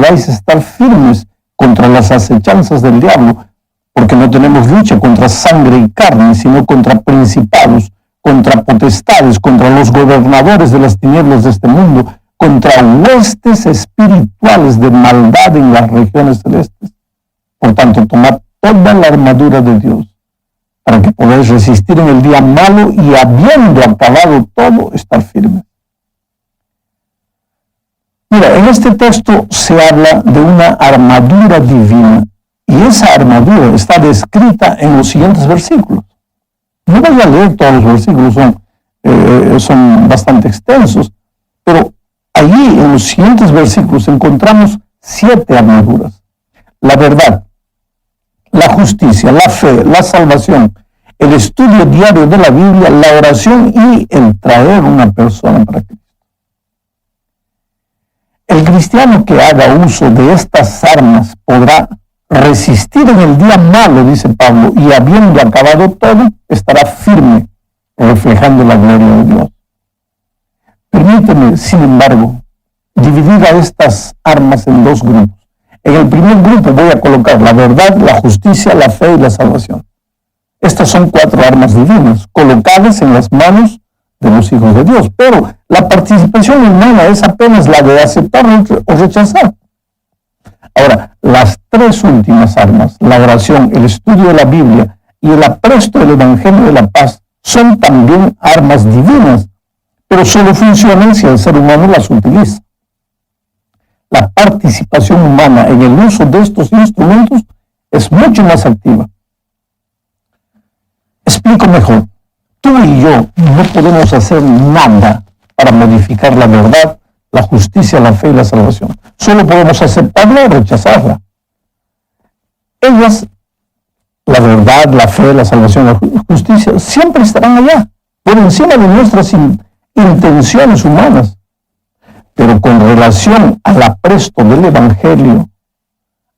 podáis estar firmes contra las acechanzas del diablo, porque no tenemos lucha contra sangre y carne, sino contra principados, contra potestades, contra los gobernadores de las tinieblas de este mundo, contra huestes espirituales de maldad en las regiones celestes. Por tanto, tomad toda la armadura de Dios, para que podáis resistir en el día malo y, habiendo acabado todo, estar firmes. Mira, en este texto se habla de una armadura divina, y esa armadura está descrita en los siguientes versículos. No voy a leer todos los versículos, son bastante extensos, pero allí en los siguientes versículos encontramos 7 armaduras. La verdad, la justicia, la fe, la salvación, el estudio diario de la Biblia, la oración y el traer una persona para Cristo. El cristiano que haga uso de estas armas podrá resistir en el día malo, dice Pablo, y habiendo acabado todo, estará firme, reflejando la gloria de Dios. Permíteme, sin embargo, dividir a estas armas en 2 grupos. En el primer grupo voy a colocar la verdad, la justicia, la fe y la salvación. Estas son 4 armas divinas, colocadas en las manos de los hijos de Dios, pero la participación humana es apenas la de aceptar o rechazar. Ahora, las 3 últimas armas, la oración, el estudio de la Biblia y el apresto del Evangelio de la paz, son también armas divinas, pero solo funcionan si el ser humano las utiliza. La participación humana en el uso de estos instrumentos es mucho más activa. Explico mejor. Tú y yo no podemos hacer nada para modificar la verdad, la justicia, la fe y la salvación. Solo podemos aceptarla o rechazarla. Ellas, la verdad, la fe, la salvación, la justicia, siempre estarán allá, por encima de nuestras intenciones humanas. Pero con relación al apresto del Evangelio,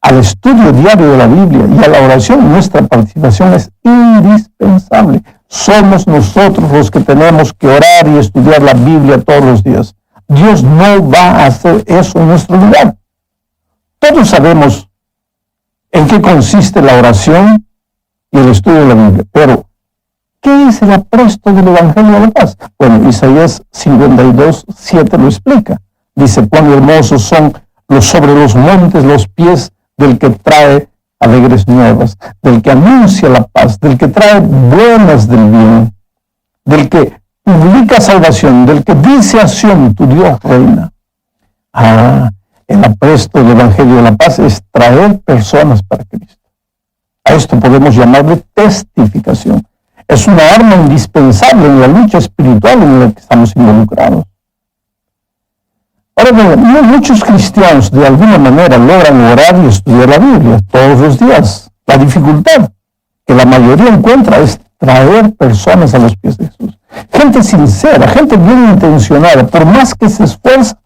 al estudio diario de la Biblia y a la oración, nuestra participación es indispensable. Somos nosotros los que tenemos que orar y estudiar la Biblia todos los días. Dios no va a hacer eso en nuestro lugar. Todos sabemos en qué consiste la oración y el estudio de la Biblia, pero ¿qué es el apresto del Evangelio de la paz? Bueno, Isaías 52:7 lo explica. Dice, cuán hermosos son sobre los montes los pies del que trae alegres nuevas, del que anuncia la paz, del que trae buenas del bien, del que publica salvación, del que dice a Sión, tu Dios reina. El apresto del Evangelio de la paz es traer personas para Cristo. A esto podemos llamarle testificación. Es una arma indispensable en la lucha espiritual en la que estamos involucrados. Ahora bien, muchos cristianos de alguna manera logran orar y estudiar la Biblia todos los días. La dificultad que la mayoría encuentra es traer personas a los pies de Jesús. Gente sincera, gente bien intencionada, por más que se esfuerza,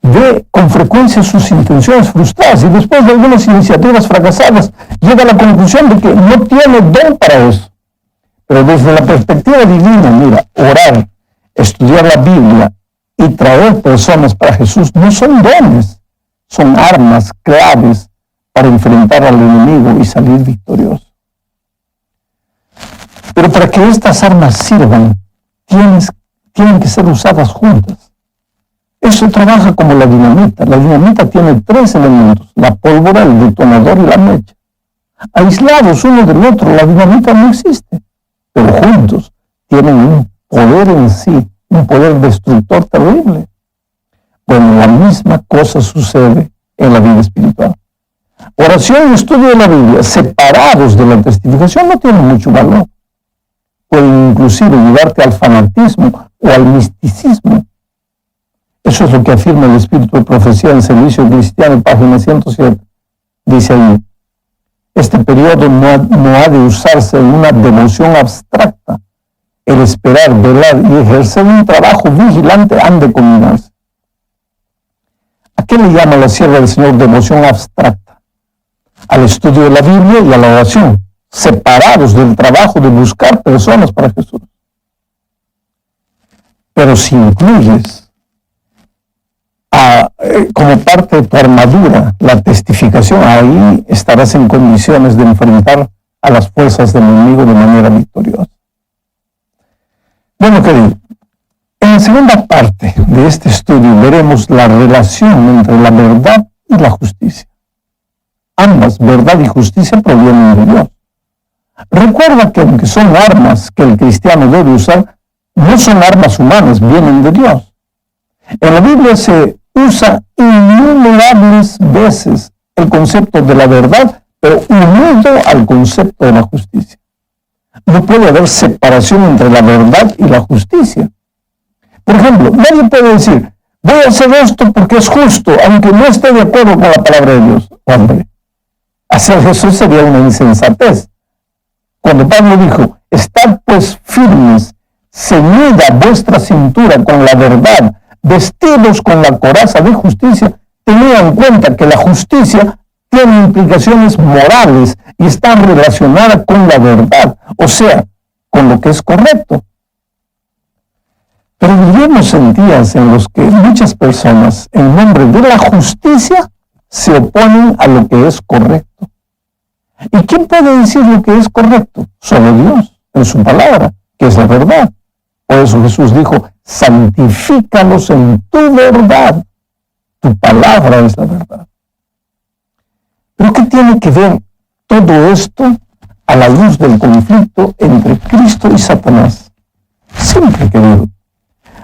ve con frecuencia sus intenciones frustradas y después de algunas iniciativas fracasadas llega a la conclusión de que no tiene don para eso. Pero desde la perspectiva divina, mira, orar, estudiar la Biblia y traer personas para Jesús no son dones, son armas claves para enfrentar al enemigo y salir victorioso. Pero para que estas armas sirvan, tienen que ser usadas juntas. Eso trabaja como la dinamita. La dinamita tiene 3 elementos: la pólvora, el detonador y la mecha. Aislados uno del otro, la dinamita no existe, pero juntos tienen un poder en sí, un poder destructor terrible. Bueno, la misma cosa sucede en la vida espiritual. Oración y estudio de la Biblia, separados de la testificación, no tienen mucho valor. Pueden inclusive llevarte al fanatismo o al misticismo. Eso es lo que afirma el Espíritu de Profecía en Servicio Cristiano, página 107. Dice ahí, este periodo no ha de usarse en una devoción abstracta. El esperar, velar y ejercer un trabajo vigilante han de combinarse. ¿A qué le llama la sierva del Señor devoción abstracta? Al estudio de la Biblia y a la oración, separados del trabajo de buscar personas para Jesús. Pero si incluyes a como parte de tu armadura, la testificación, ahí estarás en condiciones de enfrentar a las fuerzas del enemigo de manera victoriosa. Bueno, querido, en la segunda parte de este estudio veremos la relación entre la verdad y la justicia. Ambas, verdad y justicia, provienen de Dios. Recuerda que aunque son armas que el cristiano debe usar, no son armas humanas, vienen de Dios. En la Biblia se usa innumerables veces el concepto de la verdad, pero unido al concepto de la justicia. No puede haber separación entre la verdad y la justicia. Por ejemplo, nadie puede decir, voy a hacer esto porque es justo, aunque no esté de acuerdo con la palabra de Dios. Hombre, hacer eso sería una insensatez. Cuando Pablo dijo, estad pues firmes, ceñida vuestra cintura con la verdad, vestidos con la coraza de justicia, tenía en cuenta que la justicia tiene implicaciones morales y está relacionada con la verdad, o sea, con lo que es correcto. Pero vivimos en días en los que muchas personas, en nombre de la justicia, se oponen a lo que es correcto. ¿Y quién puede decir lo que es correcto? Solo Dios, en su palabra, que es la verdad. Por eso Jesús dijo, santifícalos en tu verdad. Tu palabra es la verdad. ¿Pero qué tiene que ver todo esto a la luz del conflicto entre Cristo y Satanás? Siempre, querido,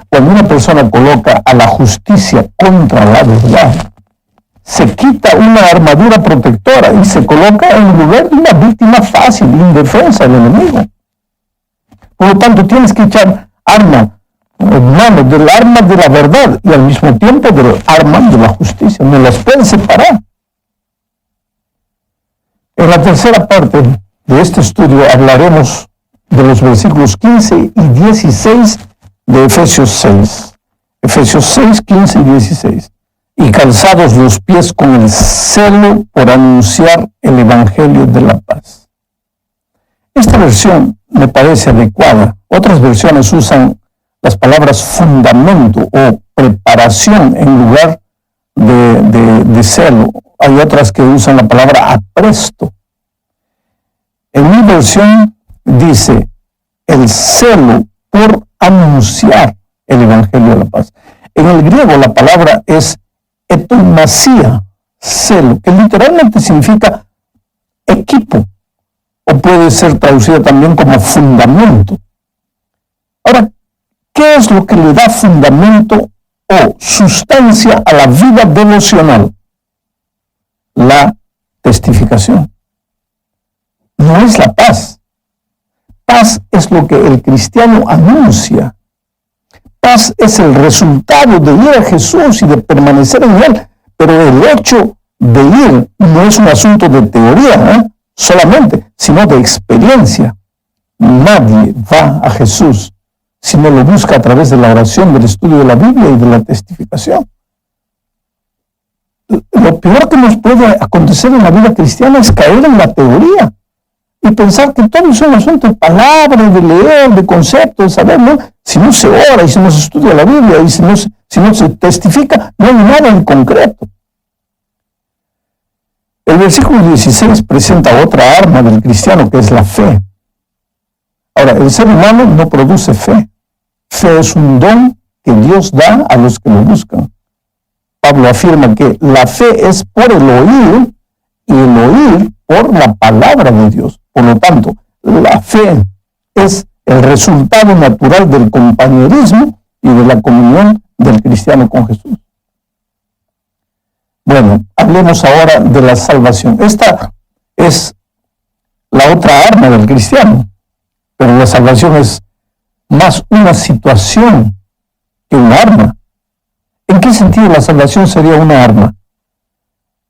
cuando una persona coloca a la justicia contra la verdad, se quita una armadura protectora y se coloca en lugar de una víctima fácil, indefensa del enemigo. Por lo tanto, tienes que echar mano del arma de la verdad y al mismo tiempo del arma de la justicia. No las puedes separar. En la tercera parte de este estudio hablaremos de los versículos 15 y 16 de Efesios 6. Efesios 6, 15 y 16. Y calzados los pies con el celo por anunciar el Evangelio de la paz. Esta versión me parece adecuada. Otras versiones usan las palabras fundamento o preparación en lugar de celo. Hay otras que usan la palabra apresto. En mi versión dice el celo por anunciar el Evangelio de la paz. En el griego la palabra es etoimasia, celo, que literalmente significa equipo, o puede ser traducida también como fundamento. Ahora, ¿qué es lo que le da fundamento o sustancia a la vida devocional? La testificación. No es la paz. Paz es lo que el cristiano anuncia. Paz es el resultado de ir a Jesús y de permanecer en Él. Pero el hecho de ir no es un asunto de teoría, solamente, sino de experiencia. Nadie va a Jesús si no lo busca a través de la oración, del estudio de la Biblia y de la testificación. Lo peor que nos puede acontecer en la vida cristiana es caer en la teoría y pensar que todo es un asunto de palabras, de leer, de conceptos, de saber, ¿no? Si no se ora y si no se estudia la Biblia y si no se testifica, no hay nada en concreto. El versículo 16 presenta otra arma del cristiano, que es la fe. Ahora, el ser humano no produce fe. Fe es un don que Dios da a los que lo buscan. Pablo afirma que la fe es por el oír y el oír por la palabra de Dios. Por lo tanto, la fe es el resultado natural del compañerismo y de la comunión del cristiano con Jesús. Bueno, hablemos ahora de la salvación. Esta es la otra arma del cristiano, pero la salvación es más una situación que un arma. ¿En qué sentido la salvación sería una arma?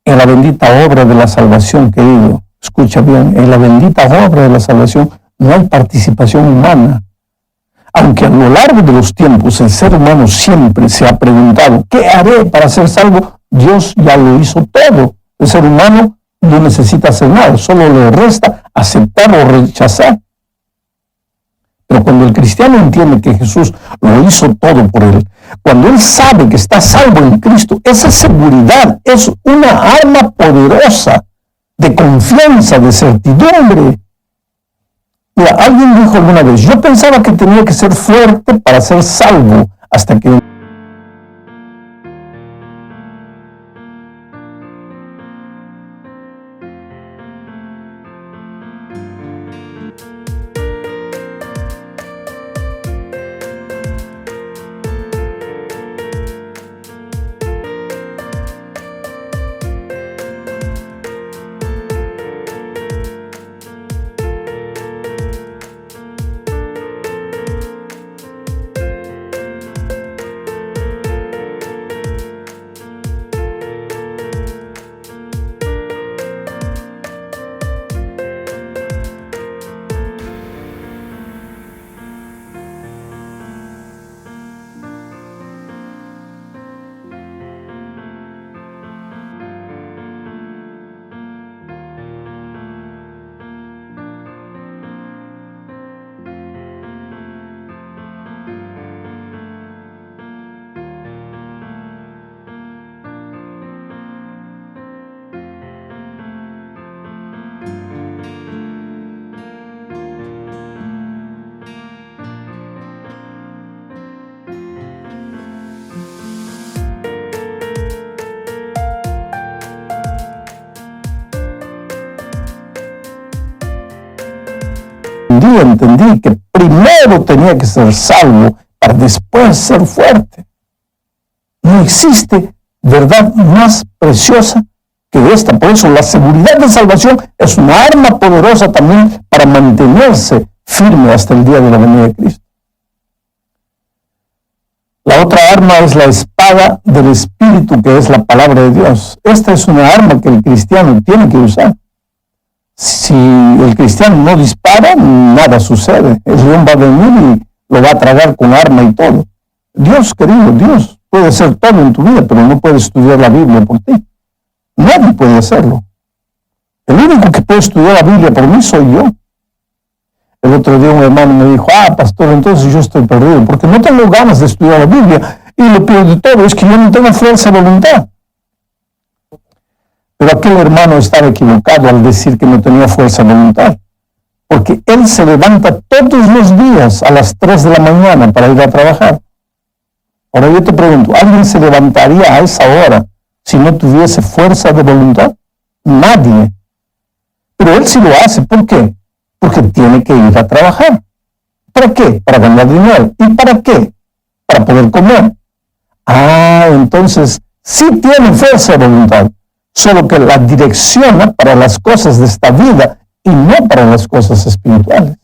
En la bendita obra de la salvación, querido, escucha bien, en la bendita obra de la salvación no hay participación humana. Aunque a lo largo de los tiempos el ser humano siempre se ha preguntado, ¿qué haré para ser salvo? Dios ya lo hizo todo. El ser humano no necesita hacer nada, solo le resta aceptar o rechazar. Pero cuando el cristiano entiende que Jesús lo hizo todo por él, Cuando él sabe que está salvo en Cristo, esa seguridad es una arma poderosa de confianza, de certidumbre. Mira, alguien dijo alguna vez, yo pensaba que tenía que ser fuerte para ser salvo, hasta que entendí que primero tenía que ser salvo para después ser fuerte. No existe verdad más preciosa que esta. Por eso la seguridad de salvación es una arma poderosa también para mantenerse firme hasta el día de la venida de Cristo. La otra arma es la espada del Espíritu, que es la palabra de Dios. Esta es una arma que el cristiano tiene que usar. Si el cristiano no dispara, nada sucede. El león va a venir y lo va a tragar con arma y todo. Dios, querido, Dios puede hacer todo en tu vida, pero no puede estudiar la Biblia por ti. Nadie puede hacerlo. El único que puede estudiar la Biblia por mí soy yo. El otro día un hermano me dijo, pastor, entonces yo estoy perdido, porque no tengo ganas de estudiar la Biblia. Y lo peor de todo es que yo no tengo fuerza de voluntad. Pero aquel hermano estaba equivocado al decir que no tenía fuerza de voluntad, porque él se levanta todos los días a las 3 de la mañana para ir a trabajar. Ahora yo te pregunto, ¿alguien se levantaría a esa hora si no tuviese fuerza de voluntad? Nadie. Pero él sí lo hace. ¿Por qué? Porque tiene que ir a trabajar. ¿Para qué? Para ganar dinero. ¿Y para qué? Para poder comer. Entonces sí tiene fuerza de voluntad, solo que la direcciona para las cosas de esta vida y no para las cosas espirituales.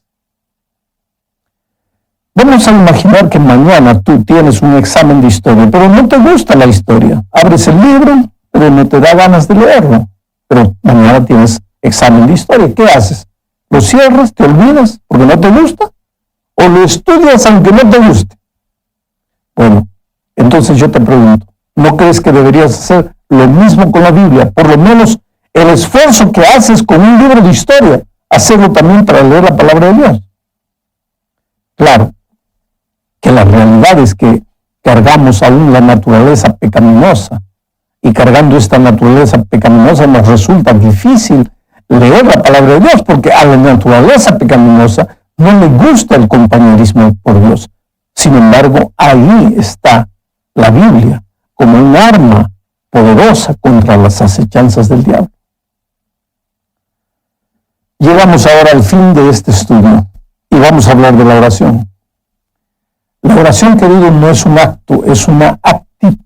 Vamos a imaginar que mañana tú tienes un examen de historia, pero no te gusta la historia. Abres el libro, pero no te da ganas de leerlo. Pero mañana tienes examen de historia. ¿Qué haces? ¿Lo cierras, te olvidas porque no te gusta? ¿O lo estudias aunque no te guste? Bueno, entonces yo te pregunto, ¿no crees que deberías hacer lo mismo con la Biblia? Por lo menos el esfuerzo que haces con un libro de historia, hacerlo también para leer la palabra de Dios. Claro, que la realidad es que cargamos aún la naturaleza pecaminosa, y cargando esta naturaleza pecaminosa nos resulta difícil leer la palabra de Dios, porque a la naturaleza pecaminosa no le gusta el compañerismo por Dios. Sin embargo, ahí está la Biblia como un arma poderosa contra las acechanzas del diablo. Llegamos ahora al fin de este estudio y vamos a hablar de la oración. La oración, querido, no es un acto, es una actitud.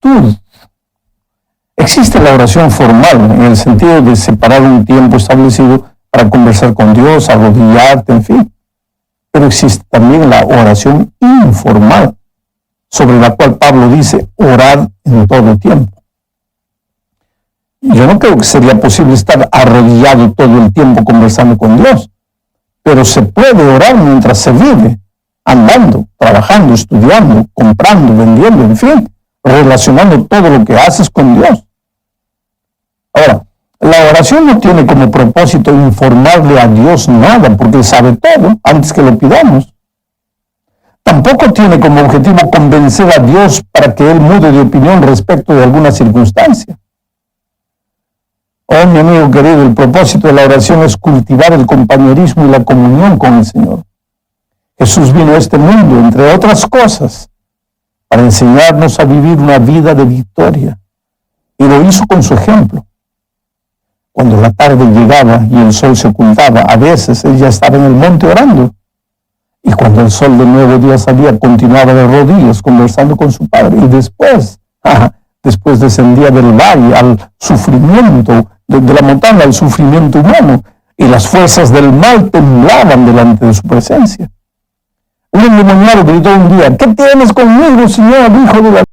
quietud. Existe la oración formal, en el sentido de separar un tiempo establecido para conversar con Dios, arrodillarte, en fin. Pero existe también la oración informal, sobre la cual Pablo dice, orad en todo tiempo. Yo no creo que sería posible estar arrodillado todo el tiempo conversando con Dios, pero se puede orar mientras se vive, andando, trabajando, estudiando, comprando, vendiendo, en fin, relacionando todo lo que haces con Dios. Ahora, la oración no tiene como propósito informarle a Dios nada, porque Él sabe todo antes que lo pidamos. Tampoco tiene como objetivo convencer a Dios para que Él mude de opinión respecto de alguna circunstancia. Oh, mi amigo querido, el propósito de la oración es cultivar el compañerismo y la comunión con el Señor. Jesús vino a este mundo, entre otras cosas, para enseñarnos a vivir una vida de victoria. Y lo hizo con su ejemplo. Cuando la tarde llegaba y el sol se ocultaba, a veces Él ya estaba en el monte orando. Y cuando el sol del nuevo día salía, continuaba de rodillas conversando con su Padre. Y después descendía del valle al sufrimiento, de la montaña al sufrimiento humano. Y las fuerzas del mal temblaban delante de su presencia. Un endemoniado gritó un día, ¿qué tienes conmigo, Señor, hijo de la